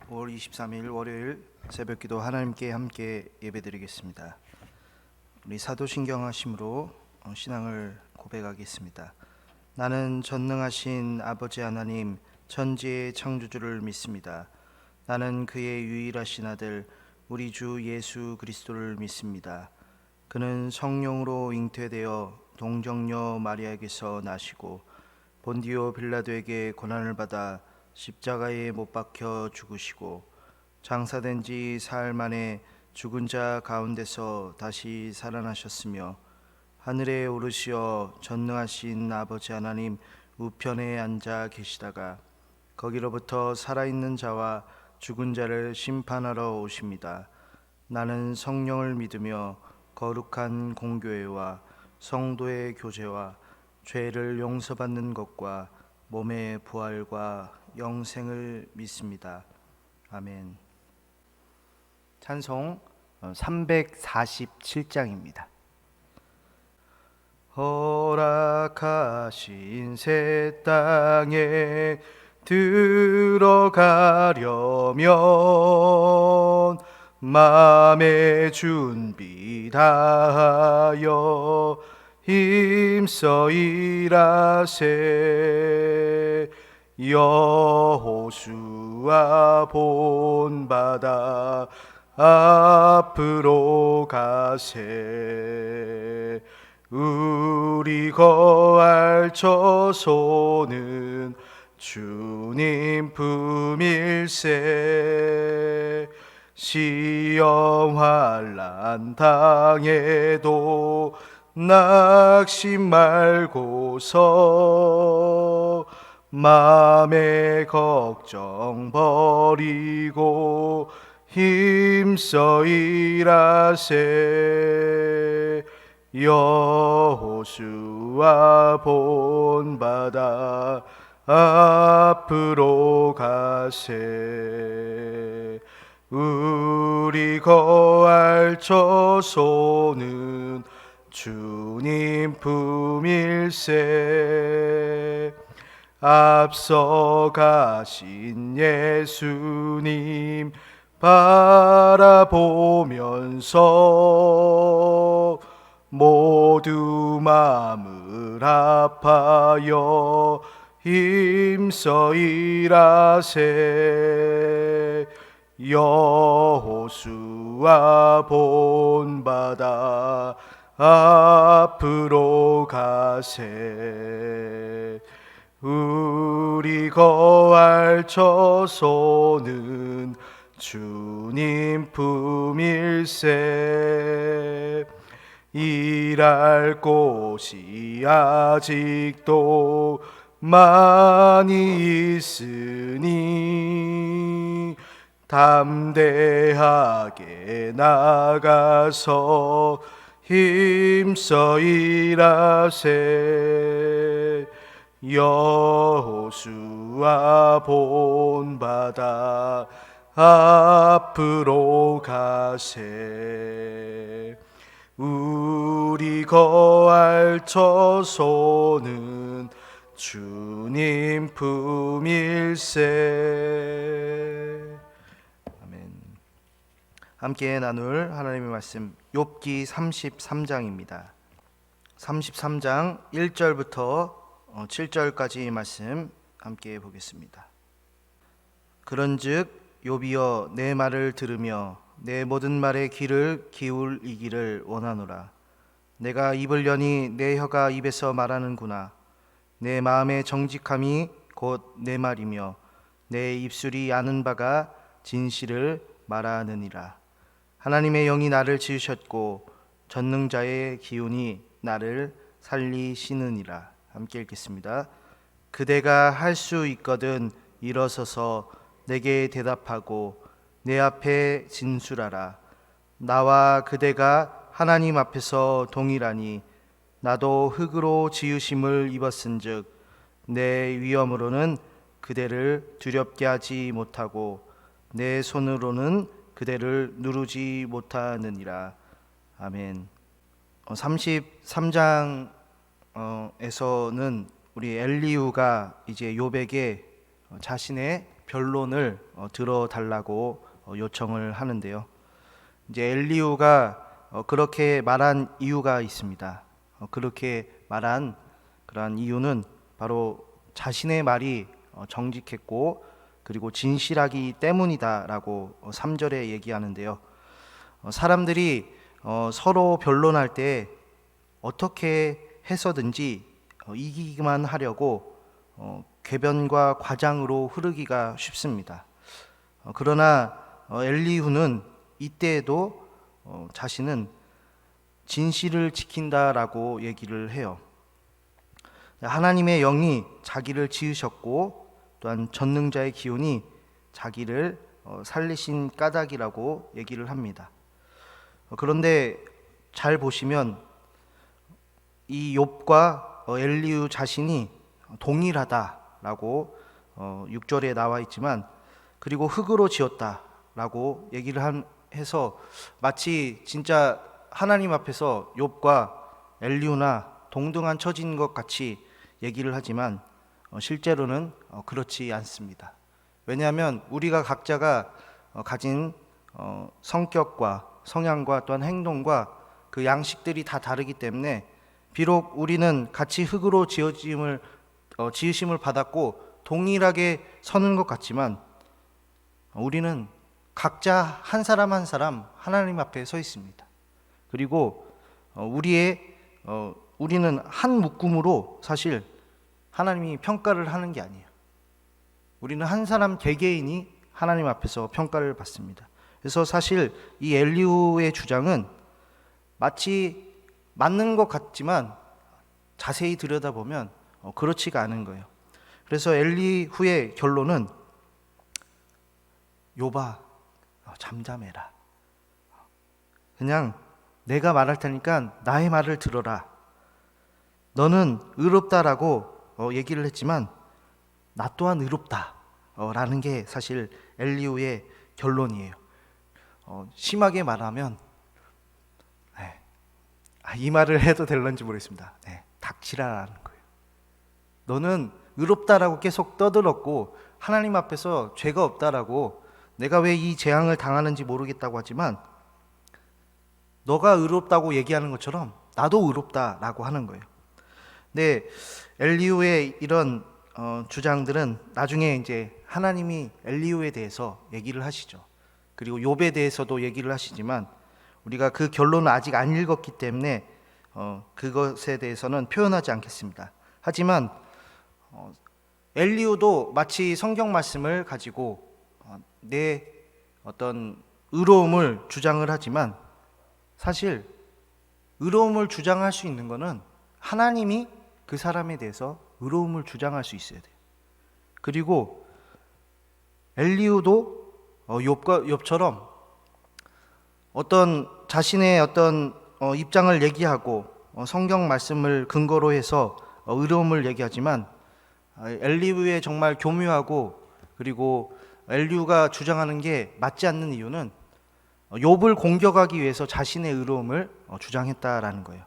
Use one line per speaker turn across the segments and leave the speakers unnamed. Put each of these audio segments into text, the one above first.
5월 23일 월요일 새벽기도 하나님께 함께 예배드리겠습니다. 우리 사도신경 하심으로 신앙을 고백하겠습니다. 나는 전능하신 아버지 하나님 천지의 창조주를 믿습니다. 나는 그의 유일하신 아들 우리 주 예수 그리스도를 믿습니다. 그는 성령으로 잉태되어 동정녀 마리아에게서 나시고 본디오 빌라도에게 고난을 받아 십자가에 못 박혀 죽으시고 장사된 지 사흘 만에 죽은 자 가운데서 다시 살아나셨으며 하늘에 오르시어 전능하신 아버지 하나님 우편에 앉아 계시다가 거기로부터 살아있는 자와 죽은 자를 심판하러 오십니다. 나는 성령을 믿으며 거룩한 공교회와 성도의 교제와 죄를 용서받는 것과 몸의 부활과 영생을 믿습니다. 아멘. 찬송 347장입니다. 허락하신 새 땅에 들어가려면 마음의 준비 다하여 힘써 일하세. 여호수아 본받아 앞으로 가세. 우리 거할 처소는 주님 품일세. 시험 환난 당해도 낙심 말고서 마음의 걱정 버리고 힘써 일하세. 여호수아 본받아 앞으로 가세. 우리 거할 처소는 주님 품일세. 앞서 가신 예수님 바라보면서 모두 마음을 합하여 힘써 일하세. 여호수아 본받아 앞으로 가세. 우리 거할 처소는 주님 품일세. 일할 곳이 아직도 많이 있으니 담대하게 나가서 힘써 일하세. 여호수아 본받아 앞으로 가세. 우리 거할 처소는 주님 품일세. 아멘. 함께 나눌 하나님의 말씀 욥기 33장입니다. 33장 1절부터 7절까지 말씀 함께 보겠습니다. 그런즉 욥이여 내 말을 들으며 내 모든 말에 귀를 기울이기를 원하노라. 내가 입을 여니 내 혀가 입에서 말하는구나. 내 마음의 정직함이 곧 내 말이며 내 입술이 아는 바가 진실을 말하느니라. 하나님의 영이 나를 지으셨고 전능자의 기운이 나를 살리시느니라. 함께 읽겠습니다. 그대가 할 수 있거든 일어서서 내게 대답하고 내 앞에 진술하라. 나와 그대가 하나님 앞에서 동일하니 나도 흙으로 지으심을 입었은즉 내 위엄으로는 그대를 두렵게 하지 못하고 내 손으로는 그대를 누르지 못하느니라. 아멘. 33장에서는 우리 엘리후가 이제 욥에게 자신의 변론을 들어달라고 요청을 하는데요. 이제 엘리후가 그렇게 말한 이유가 있습니다. 그렇게 말한 그러한 이유는 바로 자신의 말이 정직했고 그리고 진실하기 때문이다라고 3절에 얘기하는데요. 사람들이 서로 변론할 때 어떻게 해서든지 이기기만 하려고 궤변과 과장으로 흐르기가 쉽습니다. 그러나 엘리후는 이때에도 자신은 진실을 지킨다라고 얘기를 해요. 하나님의 영이 자기를 지으셨고 또한 전능자의 기운이 자기를 살리신 까닭이라고 얘기를 합니다. 그런데 잘 보시면 이 욥과 엘리후 자신이 동일하다라고 6절에 나와 있지만 그리고 흙으로 지었다라고 얘기를 해서 마치 진짜 하나님 앞에서 욥과 엘리후나 동등한 처지인 것 같이 얘기를 하지만 실제로는 그렇지 않습니다. 왜냐하면 우리가 각자가 가진 성격과 성향과 또한 행동과 그 양식들이 다 다르기 때문에 비록 우리는 같이 흙으로 지으심을 받았고 동일하게 서는 것 같지만 우리는 각자 한 사람 한 사람 하나님 앞에 서 있습니다. 그리고 우리는 한 묶음으로 사실 하나님이 평가를 하는 게 아니에요. 우리는 한 사람 개개인이 하나님 앞에서 평가를 받습니다. 그래서 사실 이 엘리후의 주장은 마치 맞는 것 같지만 자세히 들여다보면 그렇지가 않은 거예요. 그래서 엘리후의 결론은 욥아 잠잠해라. 그냥 내가 말할 테니까 나의 말을 들어라. 너는 의롭다라고 얘기를 했지만 나 또한 의롭다 라는 게 사실 엘리후의 결론이에요. 심하게 말하면 이 말을 해도 될런지 모르겠습니다. 닥치라라는 거예요. 너는 의롭다라고 계속 떠들었고 하나님 앞에서 죄가 없다라고 내가 왜 이 재앙을 당하는지 모르겠다고 하지만 너가 의롭다고 얘기하는 것처럼 나도 의롭다라고 하는 거예요. 근데 엘리후의 이런 주장들은 나중에 이제 하나님이 엘리후에 대해서 얘기를 하시죠. 그리고 욥에 대해서도 얘기를 하시지만 우리가 그 결론을 아직 안 읽었기 때문에 그것에 대해서는 표현하지 않겠습니다. 하지만 엘리후도 마치 성경 말씀을 가지고 내 어떤 의로움을 주장을 하지만 사실 의로움을 주장할 수 있는 것은 하나님이 그 사람에 대해서 의로움을 주장할 수 있어야 돼요. 그리고 엘리후도 욥처럼 어떤 자신의 어떤 입장을 얘기하고 성경 말씀을 근거로 해서 의로움을 얘기하지만 엘리후의 정말 교묘하고 그리고 엘리후가 주장하는 게 맞지 않는 이유는 욥을 공격하기 위해서 자신의 의로움을 주장했다라는 거예요.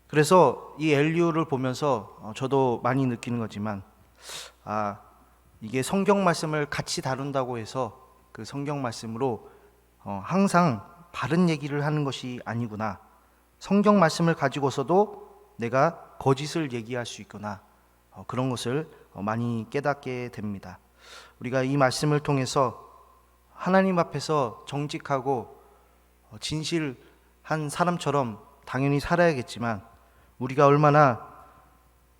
그래서 이 엘리후를 보면서 저도 많이 느끼는 거지만 이게 성경 말씀을 같이 다룬다고 해서 그 성경 말씀으로 항상 바른 얘기를 하는 것이 아니구나. 성경 말씀을 가지고서도 내가 거짓을 얘기할 수 있구나. 그런 것을 많이 깨닫게 됩니다. 우리가 이 말씀을 통해서 하나님 앞에서 정직하고 진실한 사람처럼 당연히 살아야겠지만 우리가 얼마나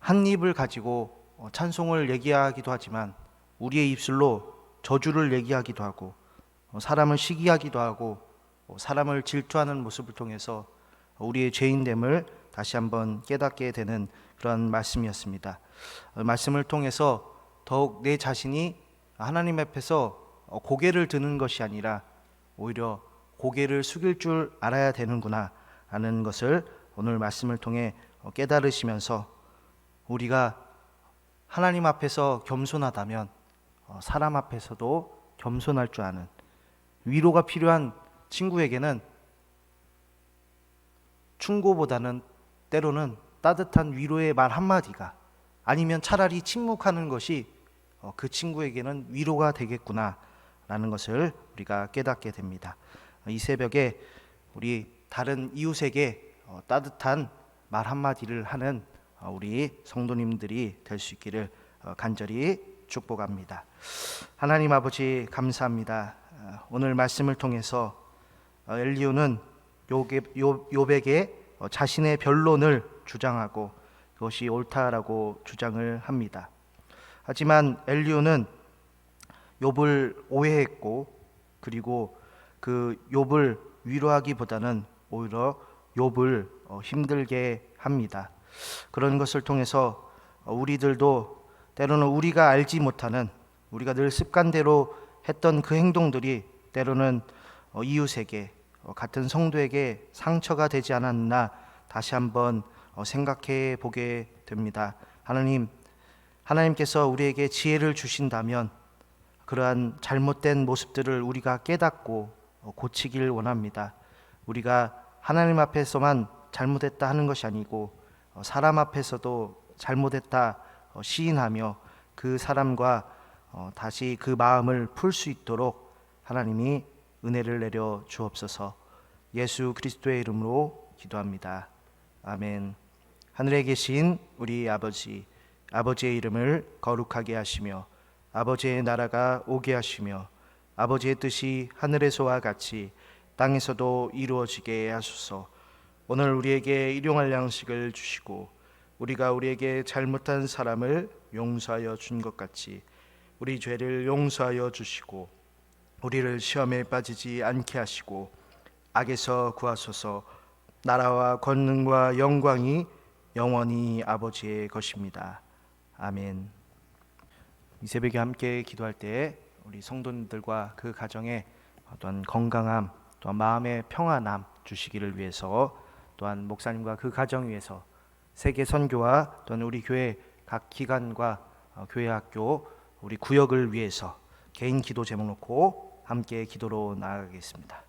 한 입을 가지고 찬송을 얘기하기도 하지만 우리의 입술로 저주를 얘기하기도 하고 사람을 시기하기도 하고 사람을 질투하는 모습을 통해서 우리의 죄인됨을 다시 한번 깨닫게 되는 그런 말씀이었습니다. 말씀을 통해서 더욱 내 자신이 하나님 앞에서 고개를 드는 것이 아니라 오히려 고개를 숙일 줄 알아야 되는구나 하는 것을 오늘 말씀을 통해 깨달으시면서 우리가 하나님 앞에서 겸손하다면 사람 앞에서도 겸손할 줄 아는 위로가 필요한 친구에게는 충고보다는 때로는 따뜻한 위로의 말 한마디가 아니면 차라리 침묵하는 것이 그 친구에게는 위로가 되겠구나라는 것을 우리가 깨닫게 됩니다. 이 새벽에 우리 다른 이웃에게 따뜻한 말 한마디를 하는 우리 성도님들이 될 수 있기를 간절히 축복합니다. 하나님 아버지 감사합니다. 오늘 말씀을 통해서 엘리후는 욥에게 자신의 변론을 주장하고 그것이 옳다라고 주장을 합니다. 하지만 엘리후는 욥을 오해했고 그리고 그 욥을 위로하기보다는 오히려 욥을 힘들게 합니다. 그런 것을 통해서 우리들도 때로는 우리가 알지 못하는, 우리가 늘 습관대로 했던 그 행동들이 때로는 이웃에게, 같은 성도에게 상처가 되지 않았나 다시 한번 생각해 보게 됩니다. 하나님께서 우리에게 지혜를 주신다면 그러한 잘못된 모습들을 우리가 깨닫고 고치길 원합니다. 우리가 하나님 앞에서만 잘못했다 하는 것이 아니고 사람 앞에서도 잘못했다 시인하며 그 사람과 다시 그 마음을 풀 수 있도록 하나님이 은혜를 내려 주옵소서. 예수 그리스도의 이름으로 기도합니다. 아멘. 하늘에 계신 우리 아버지의 이름을 거룩하게 하시며 아버지의 나라가 오게 하시며 아버지의 뜻이 하늘에서와 같이 땅에서도 이루어지게 하소서. 오늘 우리에게 일용할 양식을 주시고 우리가 우리에게 잘못한 사람을 용서하여 준 것 같이 우리 죄를 용서하여 주시고 우리를 시험에 빠지지 않게 하시고 악에서 구하소서. 나라와 권능과 영광이 영원히 아버지의 것입니다. 아멘. 이 새벽에 함께 기도할 때 우리 성도님들과 그 가정에 또한 건강함, 또한 마음의 평안함 주시기를 위해서, 또한 목사님과 그 가정 위해서 세계 선교와 또한 우리 교회 각 기관과 교회 학교 우리 구역을 위해서 개인 기도 제목 놓고 함께 기도로 나아가겠습니다.